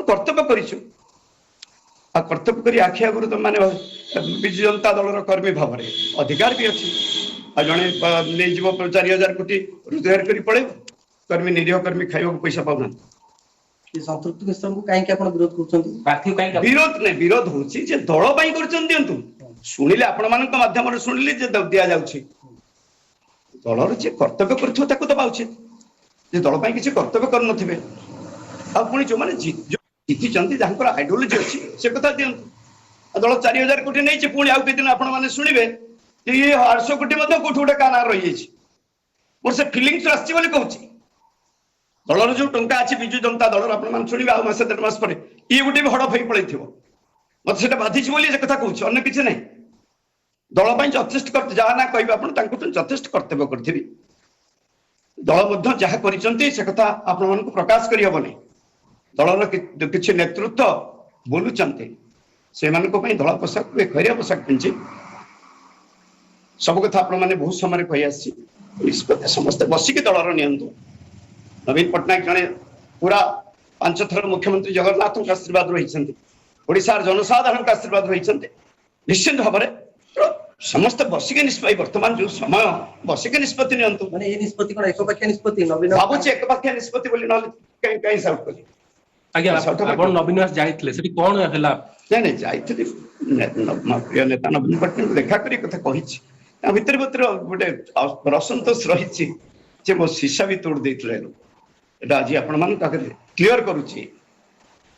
कर्तव्य करिछु आ कर्तव्य करी आखि आगुरु तो माने विजु जनता दलर कर्मी भाव में अधिकार भी अच्छी आ जड़े नहीं जीव 4000 कोटी रोजगार करी पड़े कर्मी निरीह कर्मी खाइबा पैसा पाउना संतृप्ति मिश्र को कहीं आप विरोध कर विरोध नहीं विरोध होची जे दल पाई करचन दियंतु सुनिले आपण मानक माध्यम शुणिले जे दिया जाउछि दलर जे कर्तव्य करथो ताको दबा उचित जे दल पाई किछि कर्तव्य कर नथिबे आ पुणी जो माने जीति चंदी जहां आइडियोलॉजी अच्छी से कथा दियंतु दल 4000 कोटी नहीं पुणी आउ दिन आपण माने सुनिबे जे ये 800 कोटी मध्ये कोठी गोटे काना रही जाइछि मोर से फीलिंग्स आछि बोली कहूछि दलर जो टंका अच्छी विजु जनता दलर आपण मान सुनिबे आ मासे 1.5 मास पर ये गोटे भी हड़ फई पळैथिबो मत सेटा बाधिछि बोली जे कथा कहूछि अन्य किछि नहीं दल पाई जथेष्ट कर जहा ना कहबे आपण तांको तो जथेष्ट कर्तव्य करथिबि दल मध्ये जहा करिसंती से कथा आपण मान को प्रकाश करि हबनी दलर किछि नेतृत्व बोलुचंती से मान को पई दल पोशाक खरिया पोशाक पिंछि सब कथा आपण माने बहुत समय कहि आसी निष्पत्ति समस्त बसिक दलर नियंतु नवीन पटनायक जने पूरा 5 थर मुख्यमंत्री जगन्नाथ का आशीर्वाद रही ओडिशार जनसाधारण का आशीर्वाद रही निश्चित भाव में समस्त बसिक निष्पत्ति वर्तमान जो समय बसिक निष्पत्ति नियंतु माने ए निष्पत्ति कोन एकपाखिया निष्पत्ति नवीन भाबुची एकपाखिया निष्पत्ति बोली न कहीं साउट करी आज्ञा आपण नवीन निवास जाइथिले सेठी कोन हला नहीं जाइथिले प्रिय नेता नवीन पटनायक देखा करी कथा कहिछि ता भितर भितर गोटे असंतोष रही जे मो शीशा भी तोड़ देथिले एटा आज आपण मान क्लियर करूछि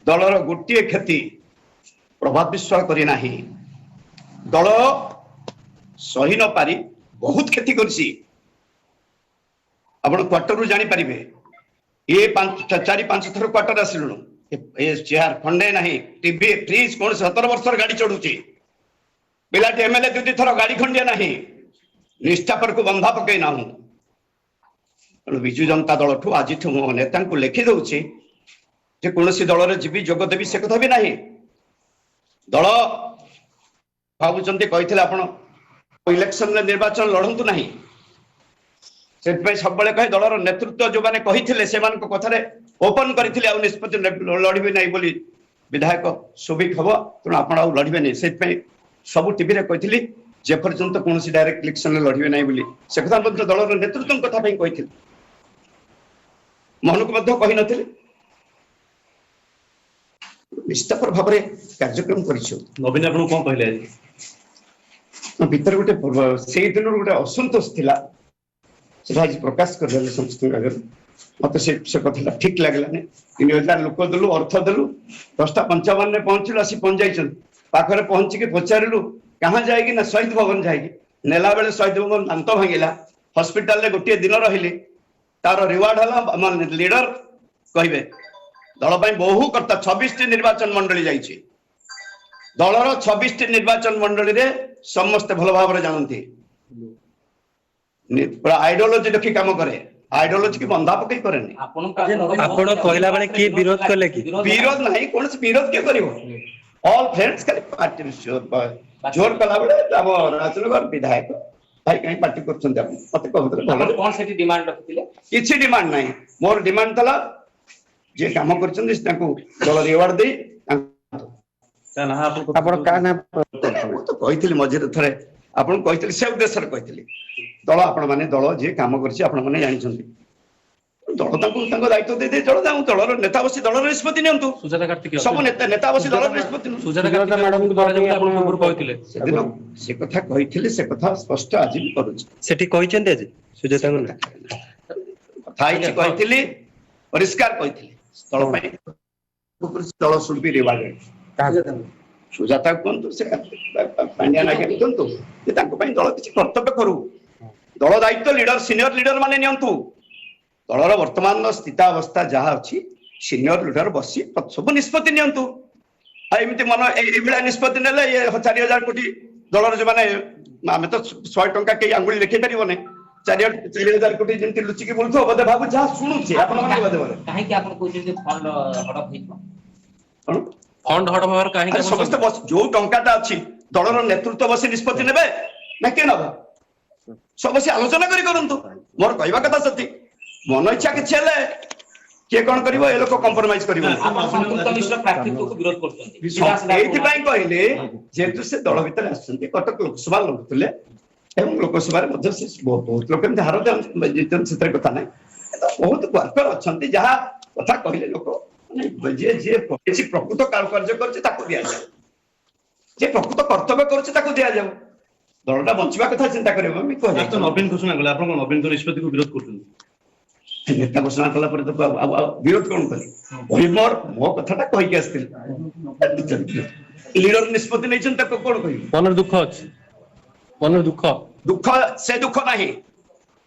दलर गोटे क्षति प्रभाव विश्वास करी नाही दल सही न पारी बहुत क्षति करछि आपण क्वार्टर रु जानि परिबे ये 4-5 थर क्वार्टर आसिलु ए चेयर खंडे नाही टीवी फ्रिज कोन 17 वर्षर गाड़ी चढुछि पिलाटी एमएलए 2 थर गाड़ी खंडिया नाही निष्ठा पर को बंधा पकई ना विजु जनता दल ठू आज मो नेता को लिखि दउछि जे कोनोसी दल रे जीवी जोग देवी से कथा भी नाही दल भाबुचंती कहिथिले आपण इलेक्शन रे निर्वाचन लढंतु नाही से सब कहे दलर नेतृत्व जो मैंने कही से कथार ओपन करते निष्पत्ति लड़बे ना बोली विधायक सुबिक हम तेणु आप लड़बे नहीं से सब टीवी कही जे पर्यंत कौन डायरेक्ट इलेक्शन लड़बे ना बोली से कथा दलर नेतृत्व कथा कही मन को कही नी निष्ठापर भाव में कार्यक्रम कर नवीन आपको कौन कहले भीतर गोटे से दिन गोटे असंतोष थिला से आज प्रकाश कर समस्त आगे मत से कथा ठीक लगलानी 3000 लोक देलु अर्थ देलु 10:55 में पहुंचलु आसी पहुंच जाइछन पाखरे पहुंची के पचारिलु कहां जाएगी ना शहीद भवन जाएगी नेला बेले शहीद भवन दांत भांगिला हॉस्पिटल रे गोटे दिन रहिले तार रिवार्ड हला लीडर कहिबे दल पई बहु करता 26 टी निर्वाचन मंडली जाइछि दलर 26 टी निर्वाचन मंडली रे समस्त भल भाव रे जानथि पूरा आइडियोलॉजी देखि काम करे आइडियोलॉजी की बंधा पकई करे नहीं आपण कहला बेले की विरोध करले की विरोध नहीं कोन से विरोध के करिवो ऑल फ्रेंड्स खाली पार्टी जोर कला बेले अब राजनगर विधायक भाई कहीं पार्टी करछन आप मते कहतले आपण कोन सेठी डिमांड रखिले किछि डिमांड नहीं मोर डिमांड तला जे काम करछन ताको दल रिवार्ड दे आपण का ना तो कहितली मझिरे थरे आपण कहितली से उद्देश्य रे कहितली दल आपण माने दल जे काम करछि आपण माने जानि छथि दल ताको दायित्व दे दे दल जाऊ दलर नेता बसी दलर निष्पत्ति नियंतु सुजाता कार्तिक सब नेता बसी दलर निष्पत्ति सुजाता कार्तिक मैडम को द्वारा जब आपण पूर्व कहथिले से कथा कहितली से कथा स्पष्ट आज भी करूछि सेठी कहिचंते आज सुजाता को कथा ही कहितली परिष्कार कहितली दल पई दल शुड बी रिवार्डेड सुजाता कहतु से पांड्या नायक कहतु जे ताको पई दल किछि कर्तव्य करू दल दायित्व लीडर सीनियर लीडर माने नियंतु दलर वर्तमान स्थितावस्था जहाँ अच्छी सीनियर लीडर बसी सब निष्पत्ति नियंतु एमती मन ये निष्पत्ति ने 4000 कोटी दलर जो माने आम तो 100 टंका कई आंगुली देखी पारे 4000 कोटी जमी लुचिकी बोलू बोधे भाव जहाँ शुणुचे फंड हड़ भावर काहे समस्त जो टंकाटा अच्छी दलर नेतृत्व बसी निष्पत्ति नेबे ना के नब सब बसी आलोचना करी करंतु मोर कहवा कथा सती मन इच्छा किछि हेले କିଏ କଣ କରିବ ଏ ଲୋକ କମ୍ପ୍ରମାଇଜ କରିବ ଆପଣ ସଂପୃକ୍ତ ଲିଷ୍ଟର ପ୍ରାର୍ଥୀତ୍ୱକୁ ବିରୋଧ କରୁଛନ୍ତି ଏଇଥିପାଇଁ କହିଲେ ଯେହେତୁ ସେ ଦଳ ଭିତରେ ଆସିଛନ୍ତି କଟକ ଲୋକସଭା ଲଢୁଥିଲେ ଏବଂ ଲୋକସଭାରେ ମଧ୍ୟ ସେ ବହୁତ ଲୋକ ଏମିତି ହାର ଜିତନ୍ତି ସେଥିରେ କଥା ନାହିଁ ବହୁତ ୱାର୍କର ଅଛନ୍ତି ଯାହା କଥା କହିଲେ ଲୋକ ଯିଏ ଯିଏ କିଛି ପ୍ରକୃତ କାରୁକାର୍ଯ୍ୟ କରୁଛି ତାକୁ ଦିଆଯାଉ ଯିଏ ପ୍ରକୃତ କର୍ତ୍ତବ୍ୟ କରୁଛି ତାକୁ ଦିଆଯାଉ ଦଳଟା ବଞ୍ଚିବା କଥା ଚିନ୍ତା କରିବ ନବୀନ ଘୋଷଣା କଲେ ଆପଣ କଣ ନବୀନଙ୍କ ନିଷ୍ପତ୍ତିକୁ ବିରୋଧ କରୁଛନ୍ତି ନେତା ଘୋଷଣା କଲା ପରେ ତ ବିରୋଧ କଣ କଲି ମୋର ମୋ କଥାଟା କହିକି ଆସିଥିଲି ଲିଡର ନିଷ୍ପତ୍ତି ନେଇଛନ୍ତି ତାକୁ କଣ କହିବି ମନରେ ଦୁଃଖ ଅଛି ମନରେ ଦୁଃଖ ସେ ଦୁଃଖ ନାହିଁ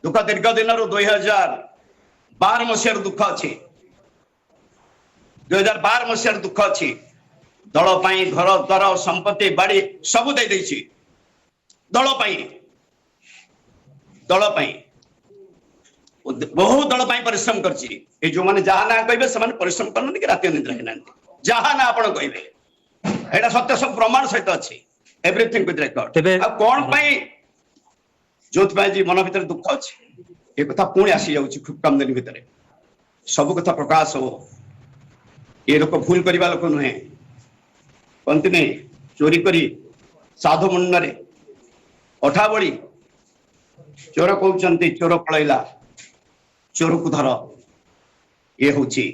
ଦୁଃଖ ଦୀର୍ଘ ଦିନରୁ 2012 ମସିହାର ଦୁଃଖ ଅଛି 2012 ମସିହାର ଦୁଃଖ ଅଛି ଦଳ ପାଇଁ ଘର ଦ୍ୱାର ସମ୍ପତ୍ତି ବାଡି ସବୁ ଦେଇଛି ଦଳ ପାଇଁ ବହୁ ଦଳ ପାଇଁ ପରିଶ୍ରମ କରିଛି ଏ ଯୋଉମାନେ ଯାହା ନା କହିବେ ସେମାନେ ପରିଶ୍ରମ କରନ୍ତି କି ରାତି ଅନିଦ୍ରା ହେଇନାହାନ୍ତି ଯାହା ନା ଆପଣ କହିବେ ଏଇଟା ସତ୍ୟ ସବୁ ପ୍ରମାଣ ସହିତ ଅଛି ଏଭ୍ରିଥିଙ୍ଗ ୱିଥ୍ ରେକର୍ଡ ଆଉ କଣ ପାଇଁ ଯୋଉଥିପାଇଁ ଯେ ମନ ଭିତରେ ଦୁଃଖ ଅଛି ଏ କଥା ପୁଣି ଆସି ଯାଉଛି ଖୁବ କମ ଦିନ ଭିତରେ ସବୁ କଥା ପ୍ରକାଶ ହବ ଏ ଲୋକ ଭୁଲ କରିବା ଲୋକ ନୁହେଁ କହନ୍ତିନି ଚୋରି କରି ସାଧୁ ମୁଣ୍ଡରେ ଅଠା ବଳି ଚୋର କହୁଛନ୍ତି ଚୋର ପଳେଇଲା ଚୋରକୁ ଧର ଇଏ ହଉଛି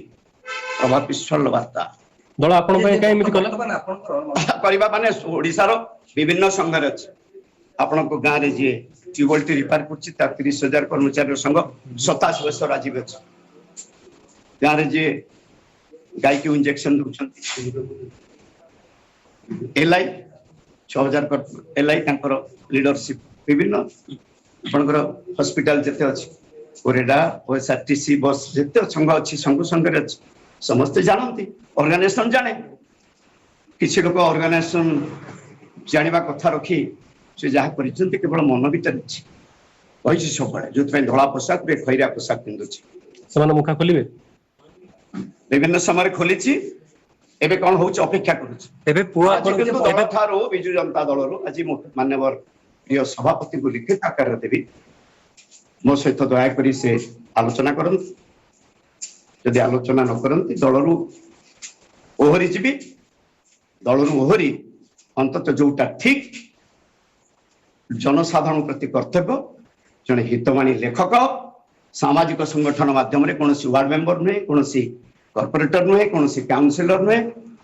ପ୍ରଭାତ ବିଶ୍ୱାଳ ବାର୍ତ୍ତା ଦଳ ଆପଣ ପାଇଁ କାହିଁ ଏମିତି କଲା କରିବା ମାନେ ଓଡିଶାର ବିଭିନ୍ନ ସଂଘରେ ଅଛି ଆପଣଙ୍କ ଗାଁରେ ଯିଏ ଟ୍ୟୁବୱେଲଟି ରିପେୟାର କରୁଛି ତା 30,000 କର୍ମଚାରୀର ସଂଘ 27 ବର୍ଷ ରାଜୀବ ଅଛି ଗାଁରେ ଯିଏ ଗାଈକୁ ଇଞ୍ଜେକ୍ସନ ଦଉଛନ୍ତି ଏଲ୍ଆଇ 6,000 ଏଲ୍ଆଇ ତାଙ୍କର ଲିଡରସିପ ବିଭିନ୍ନ ଆପଣଙ୍କର ହସ୍ପିଟାଲ ଯେତେ ଅଛି ଓରେଡା OSRTC ବସ୍ ଯେତେ ସଂଘ ଅଛି ସଂଘରେ ଅଛି ସମସ୍ତେ ଜାଣନ୍ତି ଅର୍ଗାନାଇଜେସନ ଜାଣେ କିଛି ଲୋକ ଅର୍ଗାନାଇଜେସନ ଜାଣିବା କଥା ରଖି ସେ ଯାହା କରିଛନ୍ତି କେବଳ ମନ ଭିତରେ ଅଛି କହିଛି ସବୁବେଳେ ଯୋଉଥିପାଇଁ ଧଳା ପୋଷାକ ଖଇରା ପୋଷାକ ପିନ୍ଧୁଛି ସେମାନେ ମୁଖା ଖୋଲିବେ ବିଭିନ୍ନ ସମୟରେ ଖୋଲିଛି ଏବେ କଣ ହଉଛି ଅପେକ୍ଷା କରୁଛି ଏବେ ପୁଅ ଦଳ ଠାରୁ ବିଜୁ ଜନତା ଦଳରୁ ଆଜି ମାନ୍ୟବର ପ୍ରିୟ ସଭାପତିଙ୍କୁ ଲିଖିତ ଆକାରରେ ଦେବି ମୋ ସହିତ ଦୟାକରି ସେ ଆଲୋଚନା କରନ୍ତୁ ଯଦି ଆଲୋଚନା ନ କରନ୍ତି ଦଳରୁ ଓହରି ଯିବି ଦଳରୁ ଓହରି ଅନ୍ତତଃ ଯୋଉଟା ଠିକ ଜନସାଧାରଣ ପ୍ରତି କର୍ତ୍ତବ୍ୟ ଜଣେ ହିତବାଣୀ ଲେଖକ ସାମାଜିକ ସଂଗଠନ ମାଧ୍ୟମରେ କୌଣସି ୱାର୍ଡ ମେମ୍ବର ନୁହେଁ କୌଣସି କର୍ପୋରେଟର ନୁହେଁ କୌଣସି କାଉନସିଲର ନୁହେଁ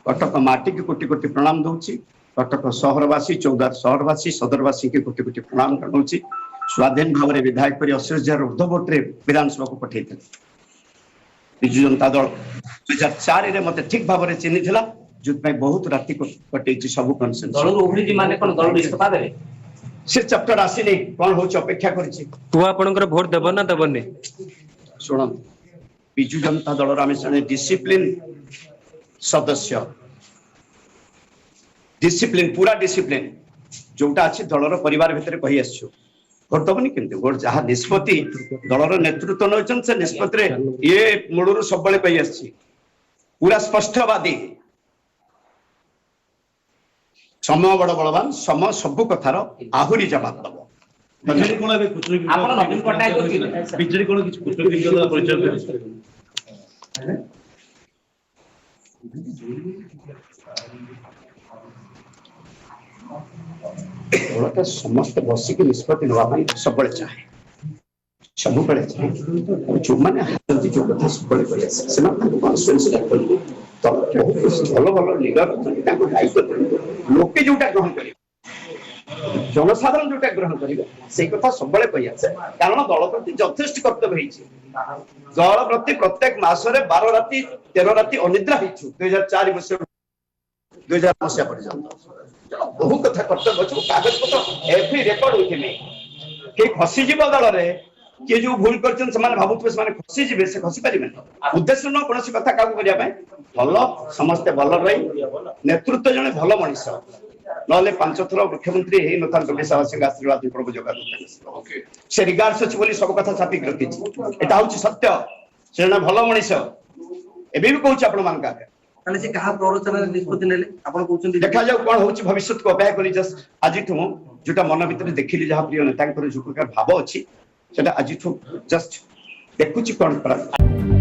କଟକ ମାଟିକି କୋଟି କୋଟି ପ୍ରଣାମ ଦଉଛି କଟକ ସହରବାସୀ ଚୌଦ୍ୱାର ସହରବାସୀ ସଦରବାସୀକି କୋଟି କୋଟି ପ୍ରଣାମ ଜଣାଉଛି ସ୍ୱାଧୀନ ଭାବରେ ବିଧାୟକ କରି 80,000 ଉର୍ଦ୍ଧ୍ୱ ଭୋଟରେ ବିଧାନସଭାକୁ ପଠେଇଥିଲେ ବିଜୁ ଜନତା ଦଳ 2004ରେ ମତେ ଠିକ ଭାବରେ ଚିହ୍ନିଥିଲା ଯୋଉଥିପାଇଁ ବହୁତ ରାତି କଟେଇଛି ସବୁ ସେ ଚାପ୍ଟର ଆସିନି କଣ ହଉଛି ଅପେକ୍ଷା କରିଛି ପୁଅ ଆପଣଙ୍କର ଭୋଟ ଦେବ ନା ଦେବନି ଶୁଣନ୍ତୁ ବିଜୁ ଜନତା ଦଳର ଆମେ ଜଣେ ଡିସିପ୍ଲିନ ସଦସ୍ୟ ଡିସିପ୍ଲିନ ପୁରା ଡିସିପ୍ଲିନ ଯୋଉଟା ଅଛି ଦଳର ପରିବାର ଭିତରେ କହି ଆସିଛୁ ଭୋଟ ଦବନି କେମିତି ଭୋଟ ଯାହା ନିଷ୍ପତ୍ତି ଦଳର ନେତୃତ୍ୱ ନେଉଛନ୍ତି ସେ ନିଷ୍ପତ୍ତିରେ ଇଏ ମୂଳରୁ ସବୁବେଳେ କହି ଆସିଛି ପୁରା ସ୍ପଷ୍ଟବାଦୀ ସମୟ ବଡ ବଳବାନ ସମୟ ସବୁ କଥାର ଆହୁରି ଜବାବ ଦବ ବିଜେଡି କଣ ଏବେ ବିଜେଡି କଣ କିଛି ପରିଚୟ ଦଳଟା ସମସ୍ତେ ବସିକି ନିଷ୍ପତ୍ତି ନେବା ପାଇଁ ସବୁବେଳେ ଚାହେଁ ଯୋଉମାନେ ହାତନ୍ତି ଯୋଉ କଥା ସବୁବେଳେ କହି ଆସେ ସେମାନେ ତାଙ୍କୁ କନଫିଡେନ୍ସ ରଖନ୍ତି ଭଲ ଭଲ ଲିଡର ଅଛନ୍ତି ତାଙ୍କୁ ଦାୟିତ୍ୱ ଦିଅନ୍ତୁ ଲୋକେ ଯୋଉଟା ଗ୍ରହଣ କରିବେ ଜନସାଧାରଣ ଯୋଉଟା ଗ୍ରହଣ କରିବେ ସେଇ କଥା ସବୁବେଳେ କହି ଆସେ କାରଣ ଦଳ ପ୍ରତି ଯଥେଷ୍ଟ କର୍ତ୍ତବ୍ୟ ହେଇଛି ଦଳ ପ୍ରତି ପ୍ରତ୍ୟେକ ମାସରେ 12 ରାତି 13 ରାତି ଅନିଦ୍ରା ହେଇଛୁ 2004 ମସିହା 2000 ମସିହା ପର୍ଯ୍ୟନ୍ତ ବହୁ କଥା କର୍ତ୍ତବ୍ୟ ଅଛି କାଗଜପତ୍ର ଏଭ୍ରି ରେକର୍ଡ ହୋଇଥିଲେ କିଏ ଖସିଯିବ ଦଳରେ କିଏ ଯୋଉ ଭୁଲ କରିଛନ୍ତି ସେମାନେ ଭାବୁଥିବେ ସେମାନେ ଖସିଯିବେ ସେ ଖସି ପାରିବେନି ଉଦ୍ଦେଶ୍ୟ ନୁହଁ କୌଣସି କଥା କାହାକୁ କରିବା ପାଇଁ ଭଲ ସମସ୍ତେ ଭଲ ରହି ନେତୃତ୍ୱ ଜଣେ ଭଲ ମଣିଷ ନହେଲେ 5 ଥର ମୁଖ୍ୟମନ୍ତ୍ରୀ ହେଇନଥାନ୍ତି ଦେଶବାସୀଙ୍କ ଆଶୀର୍ବାଦ ପ୍ରଭୁ ଜଗନ୍ନାଥ ସେ ରିଗାର୍ଡସ ଅଛି ବୋଲି ସବୁ କଥା ଛାପିକି ରଖିଛି ଏଟା ହଉଛି ସତ୍ୟ ସେ ଜଣେ ଭଲ ମଣିଷ ଏବେ ବି କହୁଛି ଆପଣ ମାନଙ୍କ ଆଗରେ ତାହେଲେ ସେ କାହା ପ୍ରରୋଚନାରେ ନିଷ୍ପତ୍ତି ନେଲେ ଆପଣ କହୁଛନ୍ତି ଦେଖାଯାଉ କଣ ହଉଛି ଭବିଷ୍ୟତକୁ ଅପେକ୍ଷା କରି ଜଷ୍ଟ ଆଜିଠୁ ଯୋଉଟା ମନ ଭିତରେ ଦେଖିଲି ଯାହା ପ୍ରିୟ ନେତାଙ୍କର ଯୋଉ ପ୍ରକାର ଭାବ ଅଛି ସେଟା ଆଜିଠୁ ଜଷ୍ଟ ଦେଖୁଛି କଣ କରା